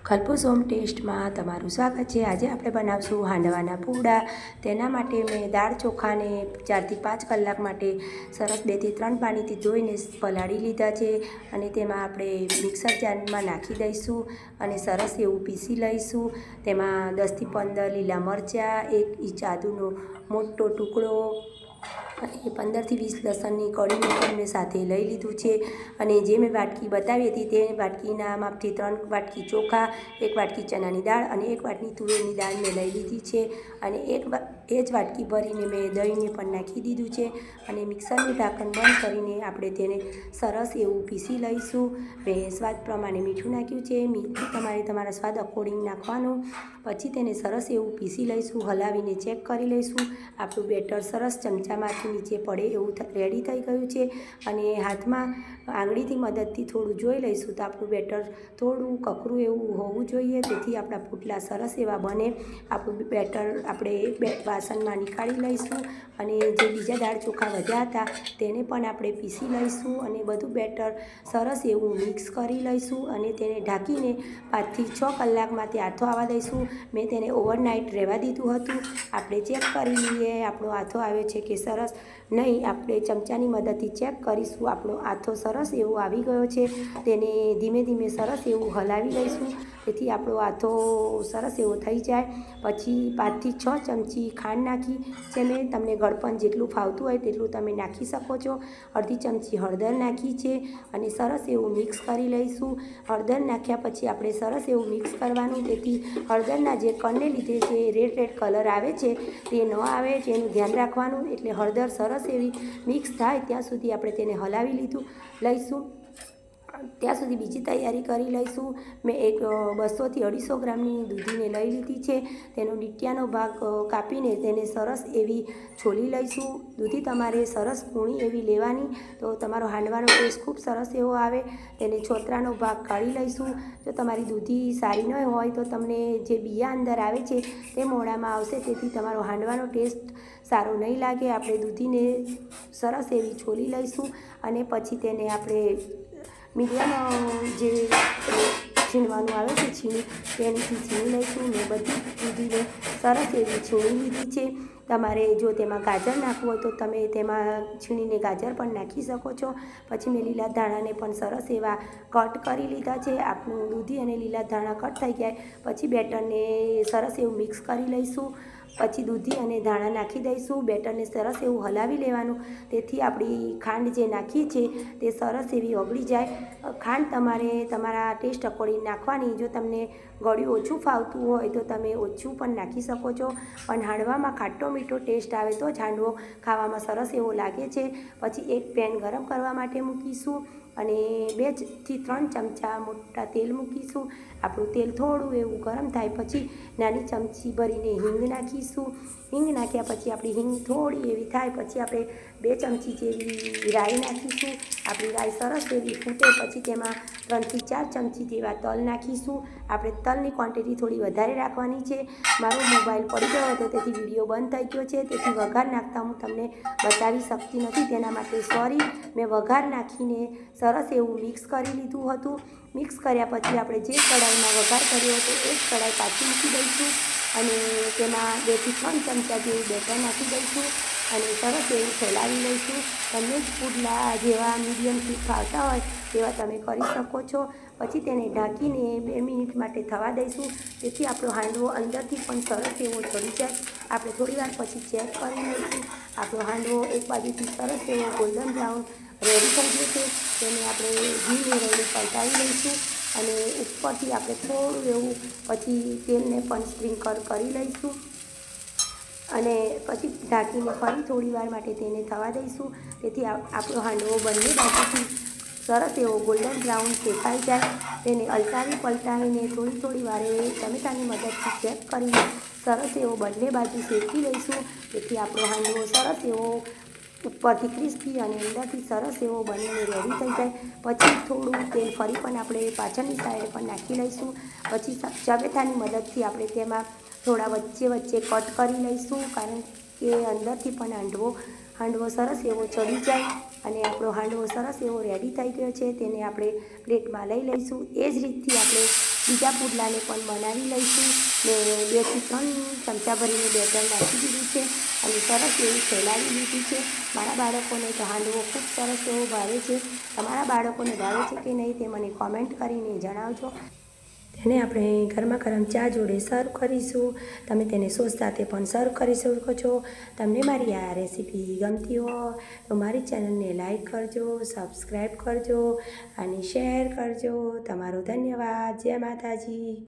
ખલપુસ home ટેસ્ટમાં તમારું સ્વાગત છે। આજે આપણે બનાવશું હાંડવાના પૂડા। તેના માટે મેં દાળ ચોખાને 4 થી 5 કલાક માટે સરસ 2 થી 3 પાણીથી ધોઈને પલાળી લીધા છે અને તેમાં આપણે મિક્સર જારમાં નાખી દઈશું અને સરસ એવું પીસી લઈશું। તેમાં 10 થી 15 લીલા મરચાં, 1 ઇંચ આદુનો મોટો ટુકડો અને 15 થી 20 લસણની કળીને પણ મેં સાથે લઈ લીધું છે અને જે મેં વાટકી બતાવી હતી તે વાટકીના માપથી 3 વાટકી ચોખા, 1 વાટકી ચણાની દાળ અને 1 વાટકી તુવેરની દાળ મેં લઈ લીધી છે અને એ જ વાટકી ભરીને મેં દહીંને પણ નાખી દીધું છે અને મિક્સરનું ઢાંકણ બંધ કરીને આપણે તેને સરસ એવું પીસી લઈશું। મેં સ્વાદ પ્રમાણે મીઠું નાખ્યું છે। મીઠું તમારે તમારા સ્વાદ અકોર્ડિંગ નાખવાનું। પછી તેને સરસ એવું પીસી લઈશું, હલાવીને ચેક કરી લઈશું। આપણું બેટર સરસ ચમચામાંથી નીચે પડે એવું રેડી થઈ ગયું છે અને હાથમાં આંગળીથી મદદથી થોડું જોઈ લઈશું તો આપણું બેટર થોડું કકરું એવું હોવું જોઈએ, તેથી આપણા પુડલા સરસ એવા બને। આપણું બેટર આપણે વાસણમાં નીકાળી લઈશું અને જે બીજા દાળ ચોખા વધ્યા હતા તેને પણ આપણે પીસી લઈશું અને બધું બેટર સરસ એવું મિક્સ કરી લઈશું અને તેને ઢાંકીને 5 થી 6 કલાક માટે આથો આવવા દઈશું। મેં તેને ઓવરનાઇટ રહેવા દીધું હતું। આપણે ચેક કરી લઈએ આપણો આથો આવે છે કે સરસ નહીં। આપણે ચમચાની મદદથી ચેક કરીશું। આપણો આથો સરસ એવો આવી ગયો છે। તેને ધીમે ધીમે સરસ એવું હલાવી લઈશું જેથી આપણો આથો સરસ એવો થઈ જાય। પછી 5 થી 6 ચમચી ખાંડ નાખી છે મેં। તમને ગળપણ જેટલું ફાવતું હોય તેટલું તમે નાખી શકો છો। અડધી ચમચી હળદર નાખી છે અને સરસ એવું મિક્સ કરી લઈશું। હળદર નાખ્યા પછી આપણે સરસ એવું મિક્સ કરવાનું, તેથી હળદરના જે કણને લીધે જે રેડ કલર આવે છે તે ન આવે તેનું ધ્યાન રાખવાનું। એટલે હળદર સરસ એવી મિક્સ થાય ત્યાં સુધી આપણે તેને હલાવી લઈશું। ત્યાં સુધી બીજી તૈયારી કરી લઈશું। મેં એક 200 થી 250 ગ્રામની દૂધીને લઈ લીધી છે। તેનો ડીટિયાનો ભાગ કાપીને તેને સરસ એવી છોલી લઈશું। દૂધી તમારે સરસ કૂણી એવી લેવાની તો તમારો હાંડવાનો ટેસ્ટ ખૂબ સરસ એવો આવે। તેને છોતરાનો ભાગ કાઢી લઈશું। જો તમારી દૂધી સારી ન હોય તો તમને જે બિયા અંદર આવે છે તે મોઢામાં આવશે, તેથી તમારો હાંડવાનો ટેસ્ટ સારો નહીં લાગે। આપણે દૂધીને સરસ એવી છોલી લઈશું અને પછી તેને આપણે મીડિયમ જે છીણવાનું આવે છે તેનીથી છીણી લઈશું। મેં બધી દૂધીને સરસ એવી છીણી લીધી છે। તમારે જો તેમાં ગાજર નાખવું હોય તો તમે તેમાં છીણીને ગાજર પણ નાખી શકો છો। પછી મેં લીલા ધાણાને પણ સરસ એવા કટ કરી લીધા છે। આપણું દૂધી અને લીલા ધાણા કટ થઈ જાય પછી બેટરને સરસ એવું મિક્સ કરી લઈશું। પછી દૂધી અને ધાણા નાખી દઈશું। બેટરને સરસ એવું હલાવી લેવાનું, તેથી આપણી ખાંડ જે નાખી છે તે સરસ એવી ઓગળી જાય। ખાંડ તમારે તમારા ટેસ્ટ અકોર્ડિંગ નાખવાની। જો તમને ગળ્યું ઓછું ફાવતું હોય તો તમે ઓછું પણ નાખી શકો છો, પણ હાંડવામાં ખાટો મીઠો ટેસ્ટ આવે તો જ હાંડવો ખાવામાં સરસ એવો લાગે છે। પછી એક પેન ગરમ કરવા માટે મૂકીશું અને 2 થી 3 ચમચા મોટા તેલ મૂકીશું। આપણું તેલ થોડું એવું ગરમ થાય પછી નાની ચમચી ભરીને હિંગ નાખીશું। હિંગ નાખ્યા પછી આપણી હિંગ થોડી એવી થાય પછી આપણે 2 ચમચી જેવી રાઈ નાખીશું। આપણી રાઈ સરસ એવી ફૂટે પછી તેમાં 3 થી 4 ચમચી જેવા તલ નાખીશું। આપણે તલની ક્વોન્ટિટી થોડી વધારે રાખવાની છે। મારો મોબાઈલ પડી ગયો હતો તેથી વિડીયો બંધ થઈ ગયો છે, તેથી વઘાર નાખતા હું તમને બતાવી શકતી નથી, તેના માટે સોરી। મેં વઘાર નાખીને સરસ એવું મિક્સ કરી લીધું હતું। મિક્સ કર્યા પછી આપણે જે કઢાઈમાં વઘાર કર્યો હતો એ જ કઢાઈ પાછી મૂકી દઈશું અને તેમાં 2 થી 3 ચમચા જેવું બેટર નાખી દઈશું અને સરસ એવું ફેલાવી લઈશું। તમને પુડલા જેવા મીડિયમ થી ફાવતા હોય તેવા તમે કરી શકો છો। પછી તેને ઢાંકીને 2 મિનિટ માટે થવા દઈશું, તેથી આપણો હાંડવો અંદરથી પણ સરસ એવો ચડી જાય। આપણે થોડીવાર પછી ચેક કરી લઈશું। આપણો હાંડવો એક બાજુથી સરસ એવો ગોલ્ડન બ્રાઉન રેડી થઈ ગયો છે। તેને આપણે ઘી મેળવીને પલટાવી લઈશું અને ઉપરથી આપણે થોડું એવું પછી તેલને પણ સ્પ્રિંકલ કરી લઈશું અને પછી ઢાંકીને ફરી થોડીવાર માટે તેને થવા દઈશું, તેથી આપણો હાંડવો બંને બાજુથી સરસ એવો ગોલ્ડન બ્રાઉન શેકાઈ જાય। તેને અલટાવી પલટાવીને થોડી વારે ટમેટાની મદદથી ચેક કરીને સરસ એવો બંને બાજુ શેકી લઈશું, તેથી આપણો હાંડવો સરસ એવો ઉપરથી ક્રિસ્પી અને અંદરથી સરસ એવો બનીને રેડી થઈ જાય। પછી થોડું તેલ ફરી પણ આપણે પાછળની સાઈડે પણ નાખી લઈશું। પછી ચવેથાની મદદથી આપણે તેમાં થોડા વચ્ચે કટ કરી લઈશું, કારણ કે અંદરથી પણ હાંડવો સરસ એવો ચડી જાય અને આપણો હાંડવો સરસ એવો રેડી થઈ ગયો છે। તેને આપણે પ્લેટમાં લઈ લઈશું। એ જ રીતથી આપણે બીજા પુડલાને પણ બનાવી લઈશું. મેં 2 થી 3 ચમચા ભરીને બેટર નાખી દીધું છે અને સરસ એવું ફેલાવી લીધું છે. મારા બાળકોને તો હાંડવો ખૂબ સરસ એવો ભાવે છે. તમારા બાળકોને ભાવે છે કે નહીં તે મને કોમેન્ટ કરીને જણાવજો. તેને આપણે ગરમા ગરમ ચા જોડે સર્વ કરીશું. તમે તેને સોસ સાથે પણ સર્વ કરી શકો છો. તમને મારી આ રેસીપી ગમતી હોય તો મારી ચેનલને લાઈક કરજો, સબસ્ક્રાઈબ કરજો અને શેર કરજો. તમારો ધન્યવાદ. જય માતાજી.